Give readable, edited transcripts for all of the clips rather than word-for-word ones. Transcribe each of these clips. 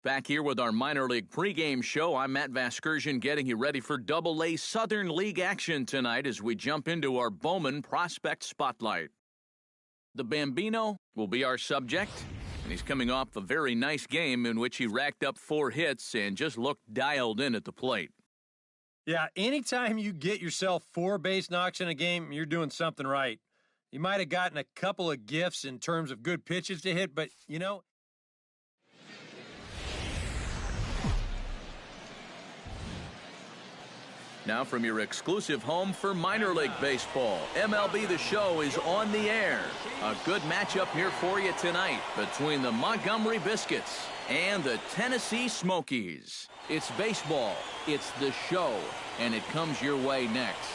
Back here with our minor league pregame show, I'm Matt Vasgersian getting you ready for Double-A Southern League action tonight as we jump into our Bowman Prospect Spotlight. The Bambino will be our subject, and he's coming off a very nice game in which he racked up 4 hits and just looked dialed in at the plate. Yeah, anytime you get yourself 4 base knocks in a game, you're doing something right. You might have gotten a couple of gifts in terms of good pitches to hit, but, you know, now from your exclusive home for minor league baseball, MLB The Show is on the air. A good matchup here for you tonight between the Montgomery Biscuits and the Tennessee Smokies. It's baseball, it's The Show, and it comes your way next.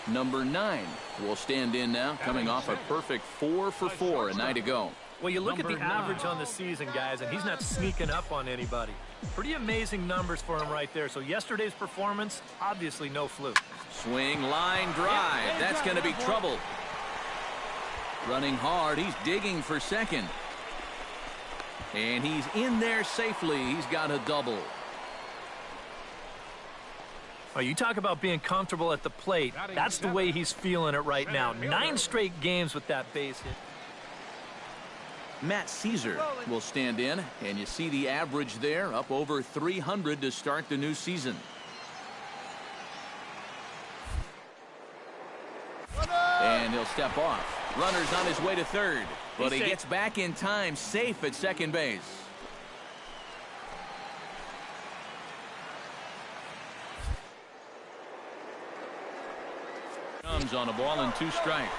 Number 9 will stand in now, coming off a perfect 4 for 4 a night ago. Well, you look at the average on the season, guys, and he's not sneaking up on anybody. Pretty amazing numbers for him right there. So yesterday's performance, obviously no fluke. Swing, line, drive. That's going to be trouble. Running hard. He's digging for second. And he's in there safely. He's got a double. Oh, you talk about being comfortable at the plate. That's the way he's feeling it right now. 9 straight games with that base hit. Matt Caesar will stand in, and you see the average there, up over 300 to start the new season. And he'll step off. Runner's on his way to third, but he gets back in time, safe at second base. Comes on a ball and 2 strikes.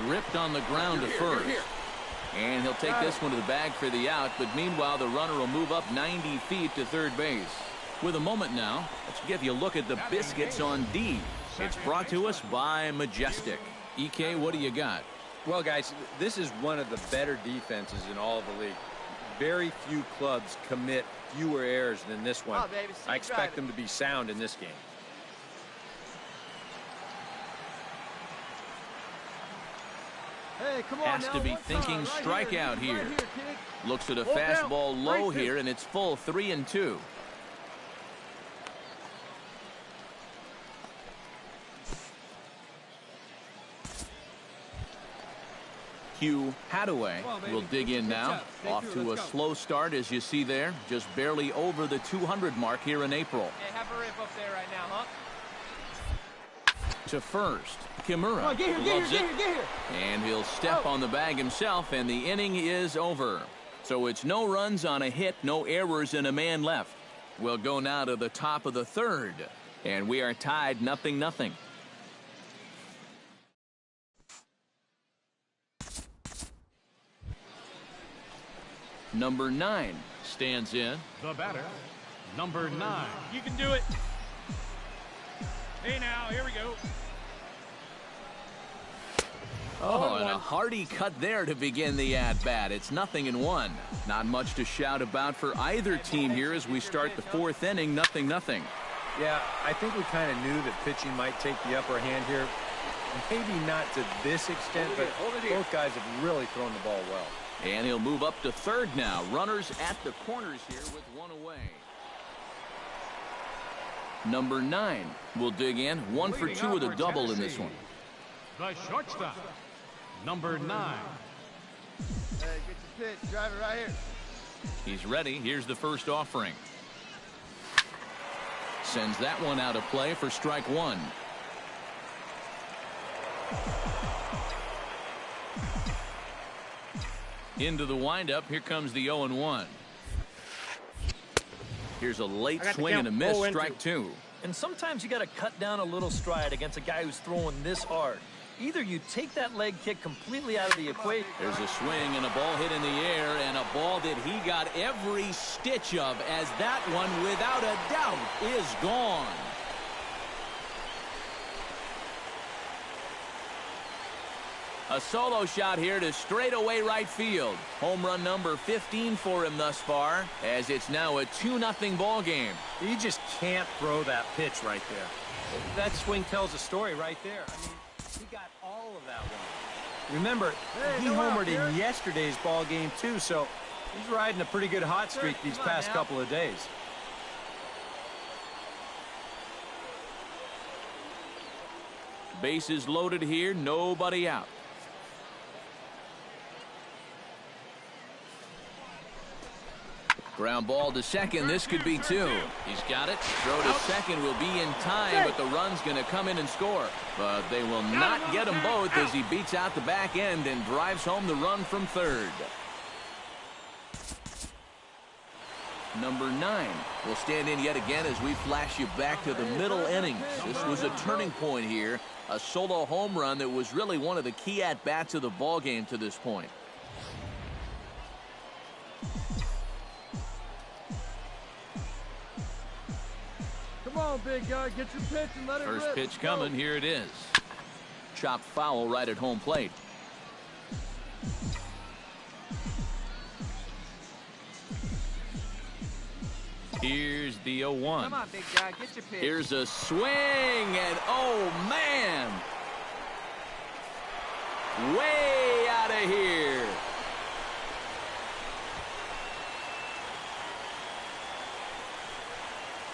Ripped on the ground to first. And he'll take this one to the bag for the out, but meanwhile the runner will move up 90 feet to third base. With a moment now, let's give you a look at the Biscuits on D. It's brought to us by Majestic. EK, what do you got? well, guys, this is one of the better defenses in all of the league. Very few clubs commit fewer errors than this one. I expect them to be sound in this game. Hey, come on Has now, to be one thinking time, strikeout here. kid. Looks at a Hold fastball down, low right here, pitch. and it's full 3-2. Hugh Hadaway will dig in now. Off to a slow start, as you see there. Just barely over the 200 mark here in April. Hey, have a rip up there right now, huh? To first, Kimura Come on, get loves here, it. get here. And he'll step on the bag himself, and the inning is over. So it's no runs on a hit, no errors, and a man left. We'll go now to the top of the third, and we are tied 0-0. Number 9 stands in. The batter, number 9. You can do it. Hey now, here we go. Oh, and a hearty cut there to begin the at-bat. It's 0-1. Not much to shout about for either team here as we start the fourth inning, 0-0. Yeah, I think we kind of knew that pitching might take the upper hand here. Maybe not to this extent, but both guys have really thrown the ball well. And he'll move up to third now. Runners at the corners here with one away. Number 9 will dig in. 1 for 2 with a double in this one. The shortstop, number 9. Hey, get your pitch. Drive it right here. He's ready. Here's the first offering. Sends that one out of play for strike 1. Into the windup. Here comes the 0-1. Here's a late swing and a miss. Strike 2. And sometimes you got to cut down a little stride against a guy who's throwing this hard. Either you take that leg kick completely out of the equation. There's a swing and a ball hit in the air, and a ball that he got every stitch of, as that one, without a doubt, is gone. A solo shot here to straightaway right field. Home run number 15 for him thus far, as it's now a 2-0 ball game. You just can't throw that pitch right there. That swing tells a story right there. I mean, he got all of that one. Remember, he homered in yesterday's ball game too, so He's riding a pretty good hot streak these past couple of days. Bases loaded here, nobody out. Ground ball to second. This could be two. He's got it. Throw to second will be in time, but the run's going to come in and score. But they will not get them both as he beats out the back end and drives home the run from third. Number 9 will stand in yet again as we flash you back to the middle innings. This was a turning point here. A solo home run that was really one of the key at-bats of the ball game to this point. Come on, big guy, get your pitch and let it rip. First pitch coming, here it is. Chopped foul right at home plate. Here's the 0-1. Come on, big guy, get your pitch. Here's a swing, and oh man! Way out of here.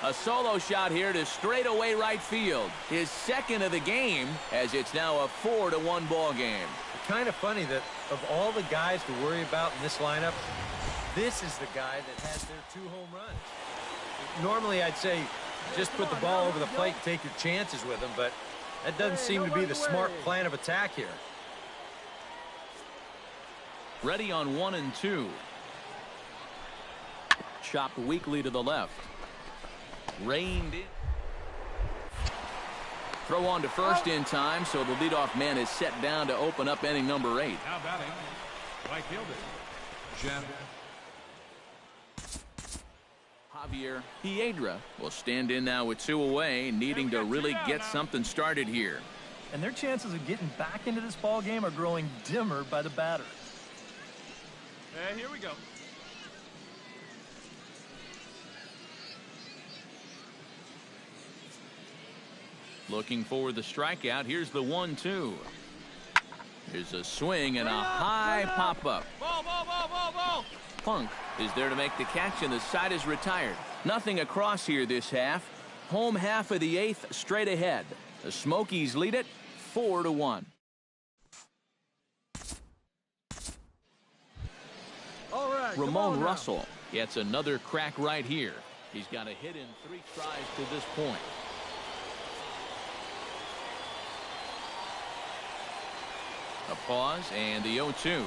A solo shot here to straightaway right field. His second of the game, as it's now a 4-1 ball game. Kind of funny that of all the guys to worry about in this lineup, this is the guy that has their 2 home runs. Normally, I'd say just put the ball over the plate and take your chances with him, but that doesn't seem to be the smart plan of attack here. Ready on 1 and 2. Chopped weakly to the left. Reined in. Throw on to first in time, so the leadoff man is set down to open up inning number 8. Now batting, right fielder, Jeff. Javier Piedra will stand in now with 2 away, needing to really get something started here. And their chances of getting back into this ball game are growing dimmer by the batter. And here we go. Looking for the strikeout. Here's the 1-2. Here's a swing and a high pop-up. Ball, ball, ball, ball, ball. Punk is there to make the catch, and the side is retired. Nothing across here this half. Home half of the 8th straight ahead. The Smokies lead it 4-1. All right, Ramon Russell gets another crack right here. He's got a hit in 3 tries to this point. A pause and the 0-2.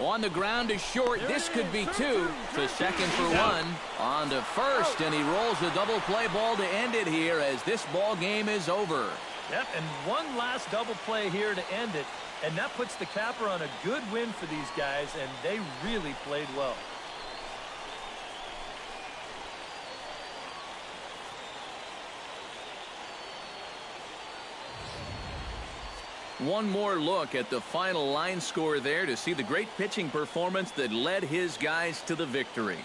On the ground to short. This could be 2. To second for 1. On to first, and he rolls a double play ball to end it here as this ball game is over. Yep, and one last double play here to end it, and that puts the capper on a good win for these guys, and they really played well. One more look at the final line score there to see the great pitching performance that led his guys to the victory.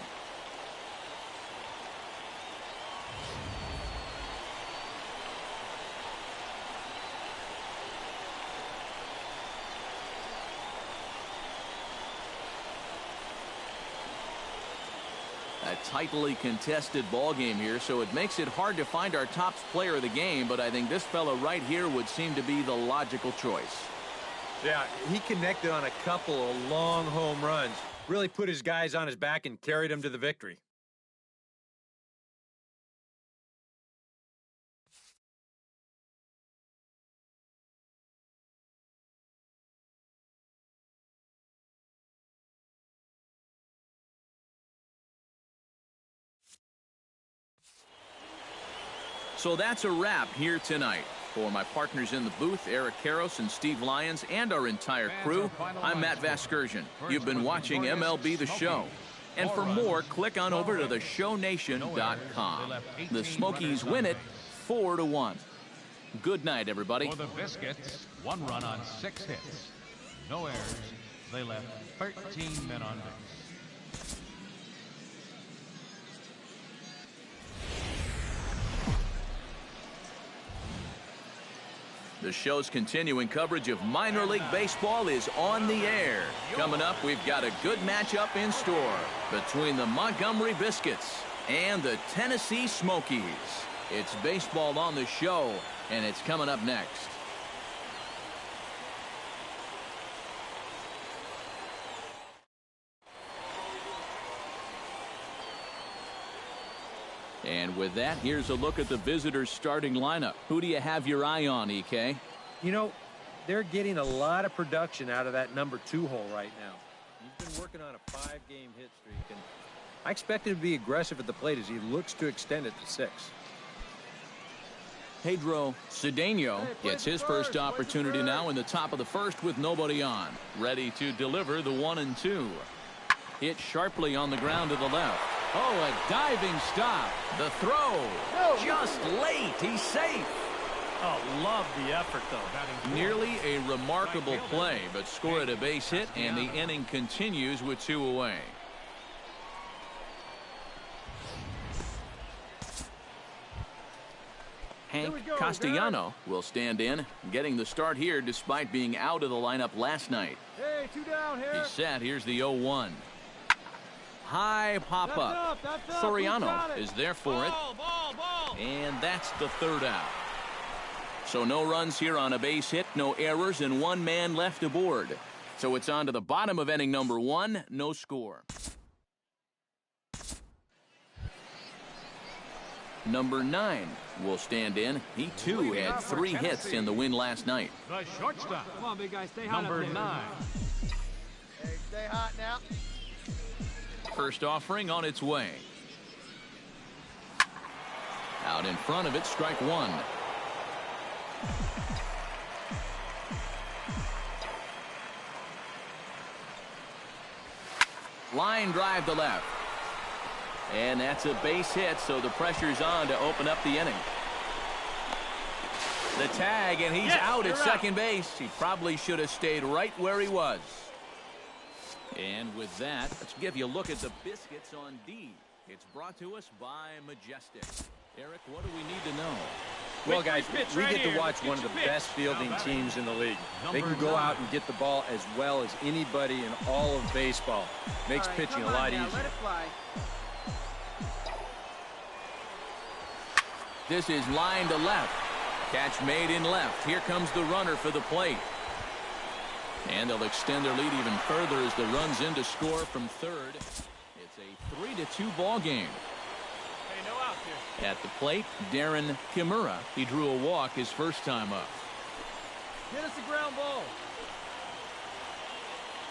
A tightly contested ball game here, so it makes it hard to find our top player of the game, but I think this fella right here would seem to be the logical choice. Yeah, he connected on a couple of long home runs. Really put his guys on his back and carried them to the victory. So that's a wrap here tonight. For my partners in the booth, Eric Karros and Steve Lyons, and our entire crew, I'm Matt Vasgersian. You've been watching MLB The Show. And for more, click on over to theshownation.com. The Smokies win it 4-1. Good night, everybody. For the Biscuits, 1 run on 6 hits. No errors. They left 13 men on base. The The show's continuing coverage of minor league baseball is on the air. Coming up, we've got a good matchup in store between the Montgomery Biscuits and the Tennessee Smokies. It's baseball on the show, and it's coming up next. And with that, here's a look at the visitors' starting lineup. Who do you have your eye on, EK? You know, they're getting a lot of production out of that number 2 hole right now. He's been working on a 5-game hit streak, and I expect him to be aggressive at the plate as he looks to extend it to 6. Pedro Cedeno gets his first opportunity now in the top of the first with nobody on. Ready to deliver the 1-2. Hit sharply on the ground to the left. Oh, a diving stop. The throw. Just late. He's safe. Oh, love the effort, though. Nearly a remarkable play, but scored a base hit, and the inning continues with 2 away. Hank Castellano will stand in, getting the start here despite being out of the lineup last night. Hey, 2 down here. He's set. Here's the 0-1. High pop-up. Soriano is there for it. And that's the 3rd out. So no runs here on a base hit, no errors, and 1 man left aboard. So it's on to the bottom of inning number 1, no score. Number 9 will stand in. He too had 3 hits in the win last night. The shortstop. Come on, big guy, stay hot. Number 9. Hey, stay hot now. First offering on its way. Out in front of it, strike 1. Line drive to left. And that's a base hit, so the pressure's on to open up the inning. The tag, and he's out at second base. He probably should have stayed right where he was. And with that, let's give you a look at the Biscuits on D. It's brought to us by Majestic. Eric, what do we need to know? Well, guys, we get to watch one of the best fielding teams in the league. They can go out and get the ball as well as anybody in all of baseball. Makes pitching a lot easier. Let it fly. This is line to left. Catch made in left. Here comes the runner for the plate. And they'll extend their lead even further as the runs in to score from third. It's a 3-2 ball game. Hey, no out here. At the plate, Darren Kimura. He drew a walk his first time up. Get us a ground ball.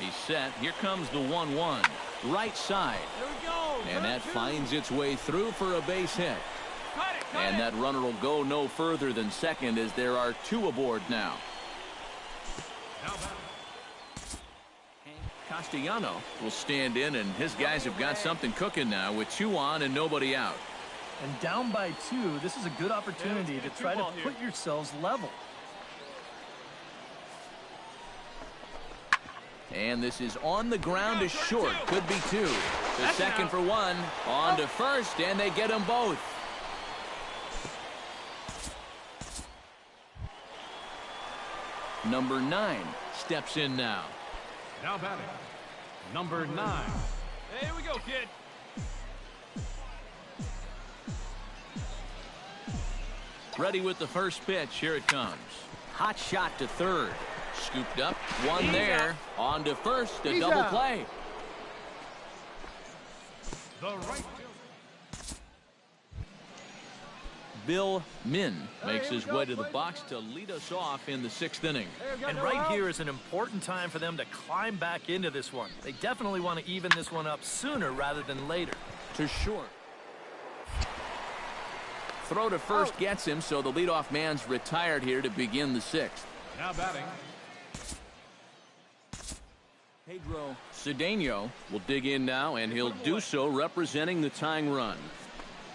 He's set. Here comes the 1-1. Right side. There we go. And that finds its way through for a base hit. And that runner will go no further than second as there are 2 aboard now. Castellano will stand in, and his guys have got something cooking now with 2 on and nobody out. And down by 2, this is a good opportunity to try to put yourselves level. And this is on the ground to short. Could be 2. The second for 1. On to first, and they get them both. Number 9 steps in now. Now batting, number 9. Hey, here we go, kid. Ready with the first pitch. Here it comes. Hot shot to third. Scooped up. 1 there. On to first. A double play. The right. Bill Min makes his way to the box to lead us off in the 6th inning. And right here is an important time for them to climb back into this one. They definitely want to even this one up sooner rather than later. To short. Throw to first gets him, so the leadoff man's retired here to begin the 6th. Now batting, Pedro Cedeno will dig in now, and he'll do so representing the tying run.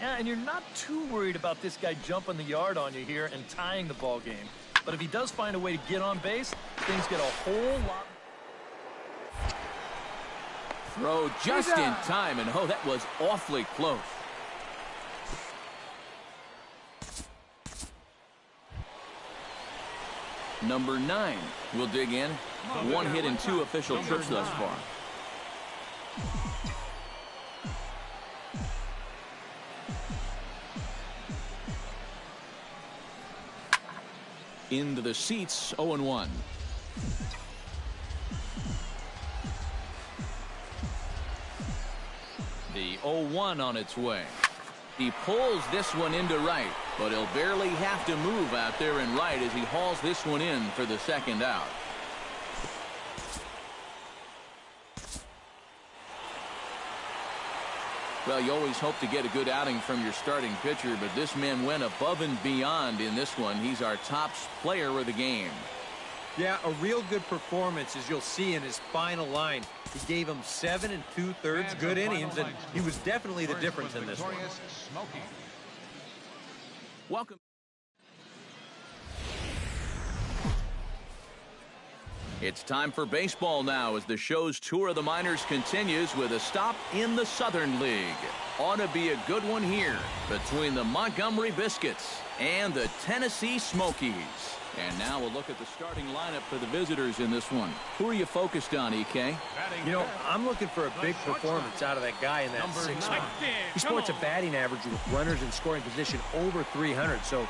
Yeah, and you're not too worried about this guy jumping the yard on you here and tying the ball game. But if he does find a way to get on base, things get a whole lot. Throw just in time, and oh, that was awfully close. Number 9 will dig in. 1 hit and 2 official trips thus far. Into the seats, 0-1. The 0-1 on its way. He pulls this one into right, but he'll barely have to move out there in right as he hauls this one in for the second out. Well, you always hope to get a good outing from your starting pitcher, but this man went above and beyond in this one. He's our top player of the game. Yeah, a real good performance, as you'll see in his final line. He gave him 7 2/3 good innings, and he was definitely the difference in this one. Welcome. It's time for baseball now as the show's tour of the minors continues with a stop in the Southern League. Ought to be a good one here between the Montgomery Biscuits and the Tennessee Smokies. And now we'll look at the starting lineup for the visitors in this one. Who are you focused on, EK? You know, I'm looking for a big performance out of that guy in that 6-man. He sports a batting average with runners in scoring position over 300, so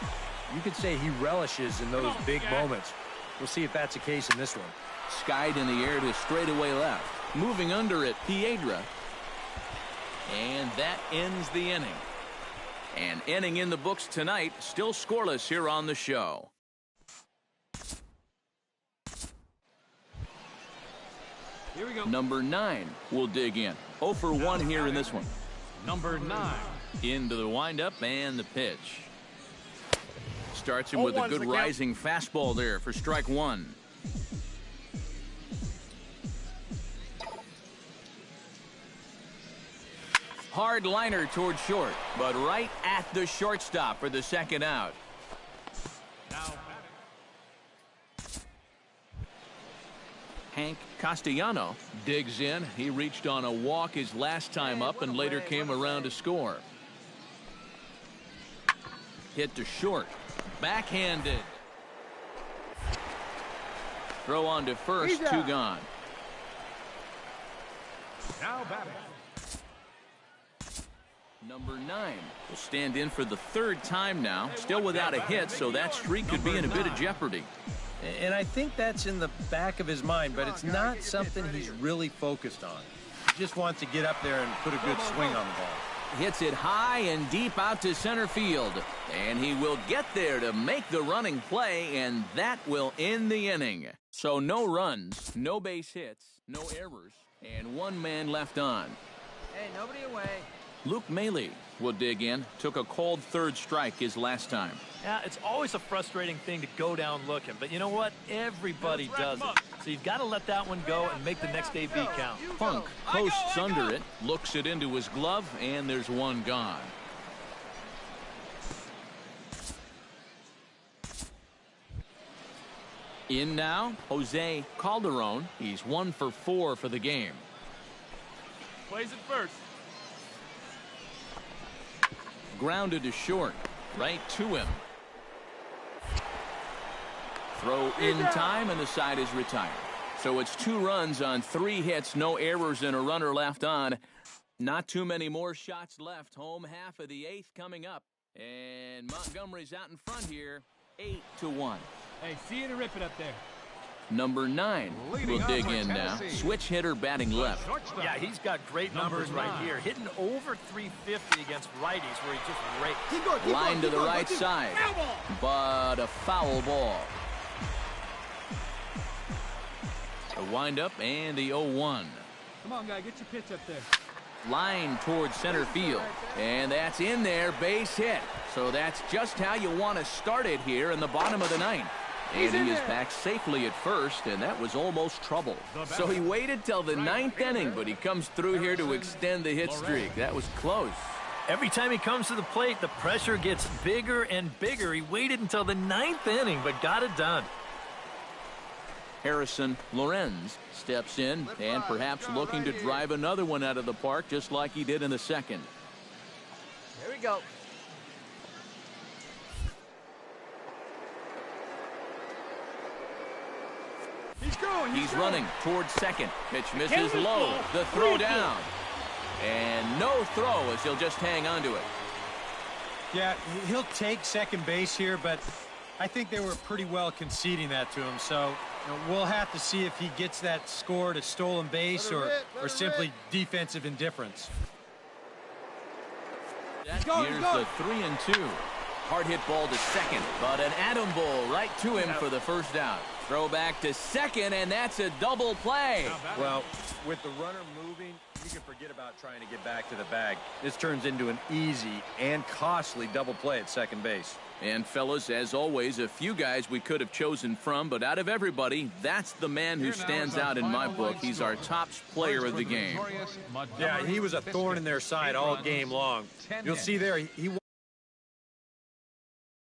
you could say he relishes in those big moments. We'll see if that's the case in this one. Skied in the air to straightaway left. Moving under it, Piedra. And that ends the inning. An inning in the books tonight, still scoreless here on the show. Here we go. Number 9 will dig in. 0 for 1 here in this one. Number 9. Into the windup and the pitch. Starts him with a good rising fastball there for strike 1. Hard liner toward short, but right at the shortstop for the second out. Now Hank Castellano digs in. He reached on a walk his last time up and later came around to score. Hit to short. Backhanded. Throw on to first. 2 gone. Now batting. Number 9 will stand in for the 3rd time now. Still without a hit, so that streak could be in a bit of jeopardy. And I think that's in the back of his mind, but it's not something he's really focused on. He just wants to get up there and put a good swing on the ball. Hits it high and deep out to center field. And he will get there to make the running play, and that will end the inning. So no runs, no base hits, no errors, and 1 man left on. Hey, nobody away. Luke Maile will dig in. Took a cold 3rd strike his last time. Yeah, it's always a frustrating thing to go down looking, but you know what? Everybody does it. So you've got to let that one go and make the next AB count. Punk posts under it, looks it into his glove, and there's 1 gone. In now, Jose Calderon. He's 1 for 4 for the game. Plays it first. Grounded to short, right to him. Throw in time, and the side is retired. So it's 2 runs on 3 hits, no errors, and a runner left on. Not too many more shots left. Home half of the 8th coming up. And Montgomery's out in front here, 8-1. Hey, see you to rip it up there. Number 9 will dig in now. Switch hitter batting left. Yeah, he's got great numbers right here. Hitting over 350 against righties where he just rakes. Line to the right side, but a foul ball. The windup and the 0-1. Come on, guy, get your pitch up there. Line towards center field, and that's in there, base hit. So that's just how you want to start it here in the bottom of the 9th. And he is back safely at first, and that was almost trouble. So he waited till the 9th inning, but he comes through here to extend the hit streak. That was close. Every time he comes to the plate, the pressure gets bigger and bigger. He waited until the 9th inning, but got it done. Harrison Lorenz steps in and perhaps looking to drive another one out of the park just like he did in the 2nd. Here we go. He's running towards second. Pitch misses low. The throw down. And no throw as he'll just hang on to it. Yeah, he'll take second base here, but I think they were pretty well conceding that to him. So we'll have to see if he gets that score to stolen base or simply defensive indifference. Here's the 3-2. Hard hit ball to second, but an atom ball right to him for the first down. Throw back to second, and that's a double play. Well, with the runner moving, you can forget about trying to get back to the bag. This turns into an easy and costly double play at second base. And fellas, as always, a few guys we could have chosen from, but out of everybody, that's the man who stands out in my book. He's our top player of the game. Yeah, he was a thorn in their side all game long. You'll see there, he